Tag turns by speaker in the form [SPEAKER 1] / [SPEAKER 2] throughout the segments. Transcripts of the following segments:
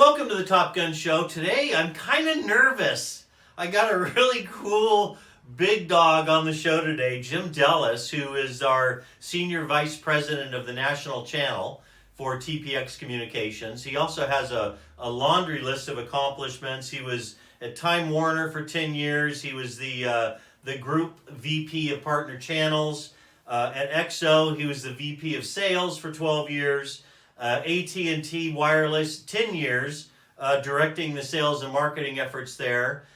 [SPEAKER 1] welcome to the Top Gun Show. Today I'm kind of nervous. I got a really cool big dog on the show today, Jim Delis, who is our Senior Vice President of the National Channel for TPX Communications. He also has a laundry list of accomplishments. He was at Time Warner for 10 years. He was the Group VP of Partner Channels. At XO, he was the VP of Sales for 12 years. AT&T Wireless, 10 years, directing the sales and marketing efforts there.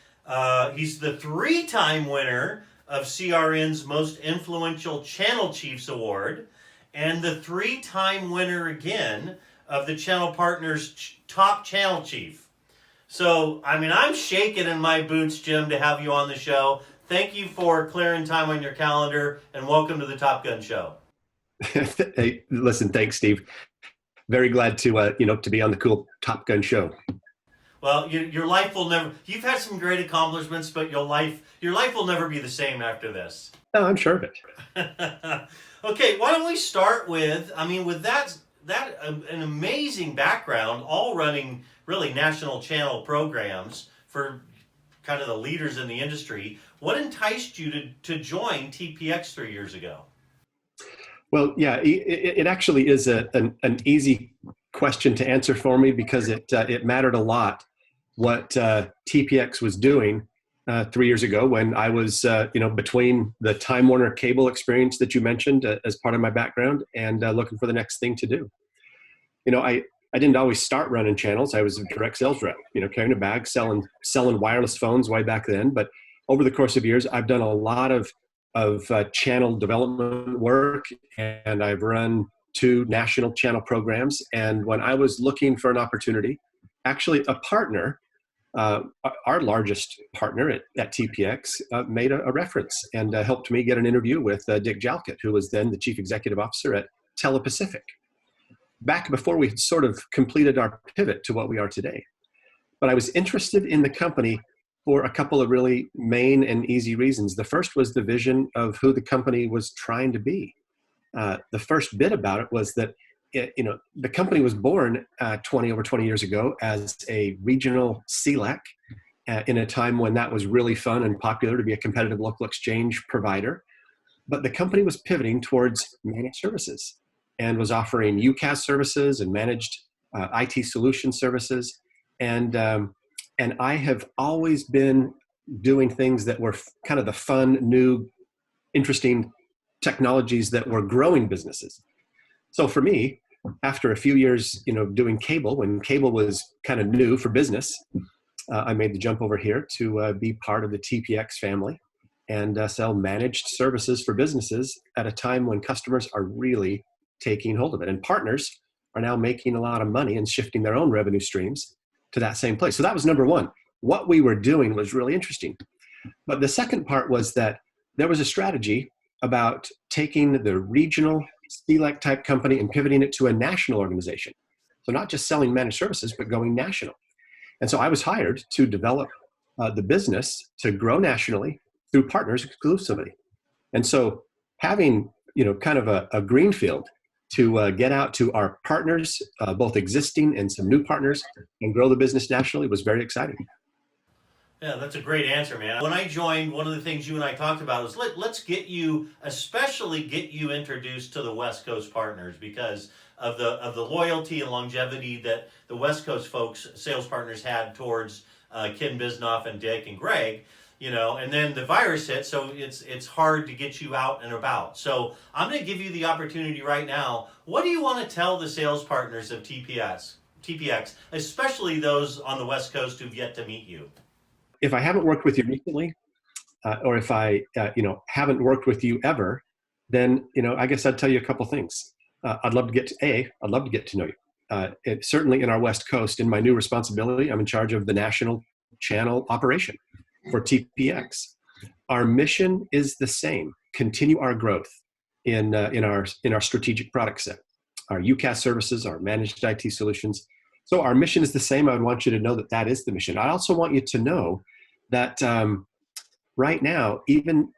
[SPEAKER 1] He's the three-time winner of CRN's Most Influential Channel Chiefs Award, and the three-time winner again of the Channel Partners Top Channel Chief. So, I'm shaking in my boots, Jim, to have you on the show. Thank you for clearing time on your calendar, and welcome to the Top Gun Show.
[SPEAKER 2] Hey, listen, thanks, Steve. Very glad to be on the cool Top Gun show.
[SPEAKER 1] Well, your life will never. You've had some great accomplishments, but your life will never be the same after this.
[SPEAKER 2] Oh, I'm sure of it.
[SPEAKER 1] Okay, why don't we start with that an amazing background, all running really national channel programs for kind of the leaders in the industry. What enticed you to join TPX 3 years ago?
[SPEAKER 2] Well, yeah, it actually is an easy question to answer for me because it mattered a lot what TPX was doing 3 years ago when I was between the Time Warner cable experience that you mentioned as part of my background and looking for the next thing to do. I didn't always start running channels. I was a direct sales rep, carrying a bag, selling wireless phones way back then. But over the course of years, I've done a lot of channel development work, and I've run 2 national channel programs. And when I was looking for an opportunity, actually a partner, our largest partner at TPX, made a reference and helped me get an interview with Dick Jalkut, who was then the Chief Executive Officer at Telepacific, back before we had sort of completed our pivot to what we are today. But I was interested in the company for a couple of really main and easy reasons. The first was the vision of who the company was trying to be. The first bit about it was that the company was born over 20 years ago as a regional CLEC in a time when that was really fun and popular to be a competitive local exchange provider. But the company was pivoting towards managed services and was offering UCaaS services and managed IT solution services. And I have always been doing things that were kind of the fun, new, interesting technologies that were growing businesses. So for me, after a few years, doing cable, when cable was kind of new for business, I made the jump over here to be part of the TPX family and sell managed services for businesses at a time when customers are really taking hold of it. And partners are now making a lot of money and shifting their own revenue streams to that same place. So that was number one. What we were doing was really interesting. But the second part was that there was a strategy about taking the regional CLEC type company and pivoting it to a national organization. So not just selling managed services, but going national. And so I was hired to develop the business to grow nationally through partners exclusively. And so having, kind of a greenfield to get out to our partners, both existing and some new partners, and grow the business nationally was very exciting.
[SPEAKER 1] Yeah, that's a great answer, man. When I joined, one of the things you and I talked about was let's get you introduced to the West Coast partners because of the loyalty and longevity that the West Coast folks, sales partners, had towards Ken Bisnoff and Dick and Greg. And then the virus hit, so it's hard to get you out and about. So I'm going to give you the opportunity right now. What do you want to tell the sales partners of TPX, especially those on the West Coast who've yet to meet you?
[SPEAKER 2] If I haven't worked with you recently, or if I haven't worked with you ever, then I guess I'd tell you a couple things. I'd love to get to know you. Certainly in our West Coast, in my new responsibility, I'm in charge of the national channel operation for TPX. Our mission is the same: continue our growth in our strategic product set, our UCaaS services, our managed IT solutions. So our mission is the same. I would want you to know that is the mission. I also want you to know that right now, even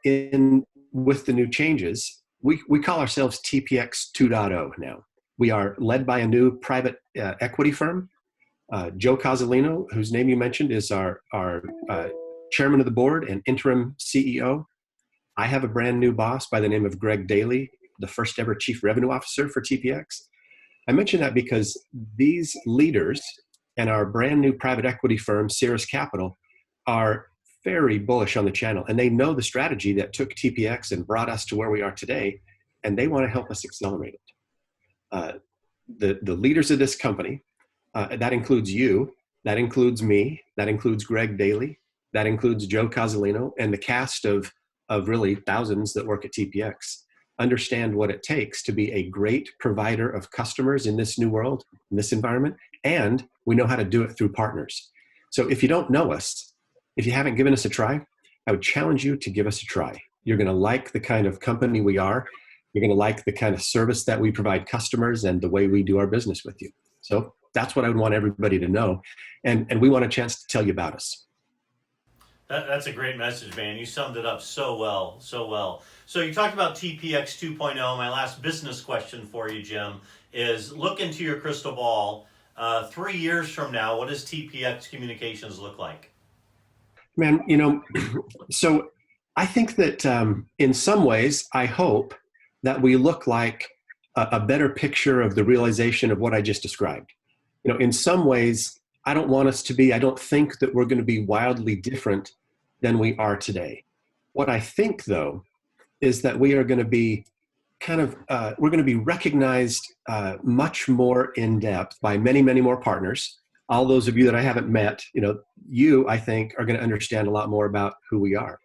[SPEAKER 2] with the new changes, we call ourselves TPX 2.0 now. We are led by a new private equity firm Joe Cozzolino, whose name you mentioned, is our chairman of the board and interim CEO. I have a brand new boss by the name of Greg Daly, the first ever chief revenue officer for TPX. I mention that because these leaders and our brand new private equity firm, Cirrus Capital, are very bullish on the channel, and they know the strategy that took TPX and brought us to where we are today, and they want to help us accelerate it. The leaders of this company, that includes you, that includes me, that includes Greg Daly, that includes Joe Cozzolino, and the cast of really thousands that work at TPX, understand what it takes to be a great provider of customers in this new world, in this environment, and we know how to do it through partners. So if you don't know us, if you haven't given us a try, I would challenge you to give us a try. You're going to like the kind of company we are. You're going to like the kind of service that we provide customers and the way we do our business with you. So that's what I would want everybody to know. And we want a chance to tell you about us.
[SPEAKER 1] That's a great message, man. You summed it up so well, so well. So you talked about TPX 2.0. My last business question for you, Jim, is look into your crystal ball. 3 years from now, what does TPX Communications look like?
[SPEAKER 2] Man, so I think that in some ways, I hope that we look like a better picture of the realization of what I just described. In some ways, I don't think that we're going to be wildly different than we are today. What I think, though, is that we are going to be we're going to be recognized much more in depth by many, many more partners. All those of you that I haven't met, you, I think, are going to understand a lot more about who we are.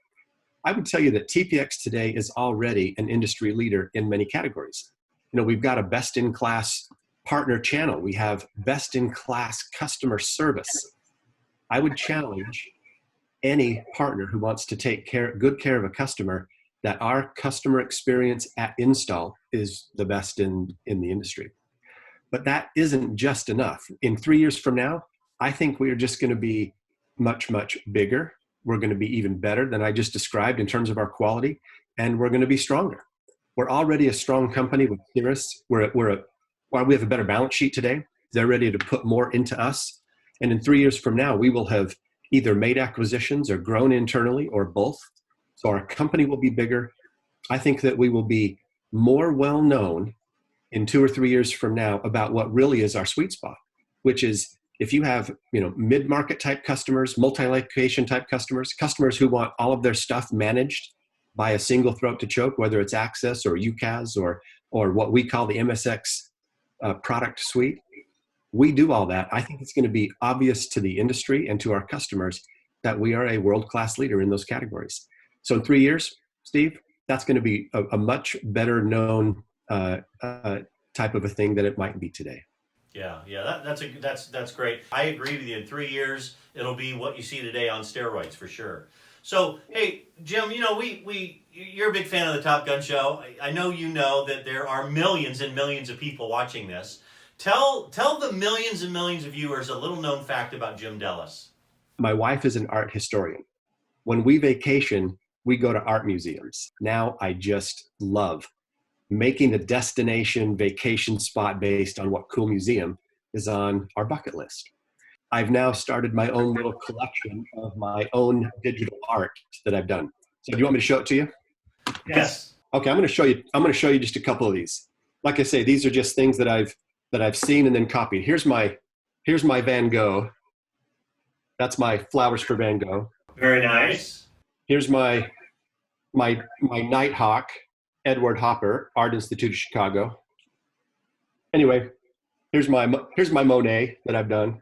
[SPEAKER 2] I would tell you that TPX today is already an industry leader in many categories. We've got a best-in-class partner channel. We have best-in-class customer service. I would challenge any partner who wants to take good care of a customer that our customer experience at install is the best in the industry. But that isn't just enough. In 3 years from now, I think we are just going to be much, much bigger. We're going to be even better than I just described in terms of our quality, and we're going to be stronger. We're already a strong company with Cirrus. While we have a better balance sheet today, they're ready to put more into us. And in 3 years from now, we will have either made acquisitions or grown internally or both. So our company will be bigger. I think that we will be more well-known in 2 or 3 years from now about what really is our sweet spot, which is if you have mid-market type customers, multi-location type customers who want all of their stuff managed by a single throat to choke, whether it's Access or UCaaS or what we call the MSX product suite, we do all that. I think it's going to be obvious to the industry and to our customers that we are a world-class leader in those categories. So in 3 years, Steve, that's going to be a much better known type of a thing than it might be today.
[SPEAKER 1] Yeah, that's great. I agree with you. In 3 years, it'll be what you see today on steroids for sure. So, hey, Jim, you're a big fan of the Top Gun Show. I know you know that there are millions and millions of people watching this. Tell the millions and millions of viewers a little known fact about Jim Delis.
[SPEAKER 2] My wife is an art historian. When we vacation, we go to art museums. Now I just love making a destination vacation spot based on what cool museum is on our bucket list. I've now started my own little collection of my own digital art that I've done. So do you want me to show it to you?
[SPEAKER 1] Yes.
[SPEAKER 2] Okay, I'm going to show you just a couple of these. Like I say, these are just things that I've seen and then copied. Here's my Van Gogh. That's my Flowers for Van Gogh.
[SPEAKER 1] Very nice.
[SPEAKER 2] Here's my Nighthawk, Edward Hopper, Art Institute of Chicago. Anyway, here's my Monet that I've done.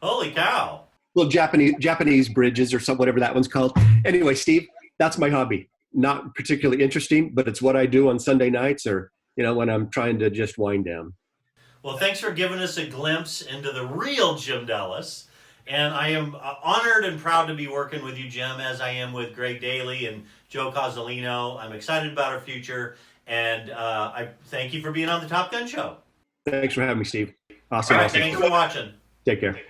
[SPEAKER 1] Holy cow!
[SPEAKER 2] Little Japanese bridges or whatever that one's called. Anyway, Steve, that's my hobby. Not particularly interesting, but it's what I do on Sunday nights or when I'm trying to just wind down.
[SPEAKER 1] Well, thanks for giving us a glimpse into the real Jim Delis. And I am honored and proud to be working with you, Jim, as I am with Greg Daly and Joe Cozzolino. I'm excited about our future, and I thank you for being on the Top Gun Show.
[SPEAKER 2] Thanks for having me, Steve. Awesome.
[SPEAKER 1] All right, thanks for watching.
[SPEAKER 2] Take care.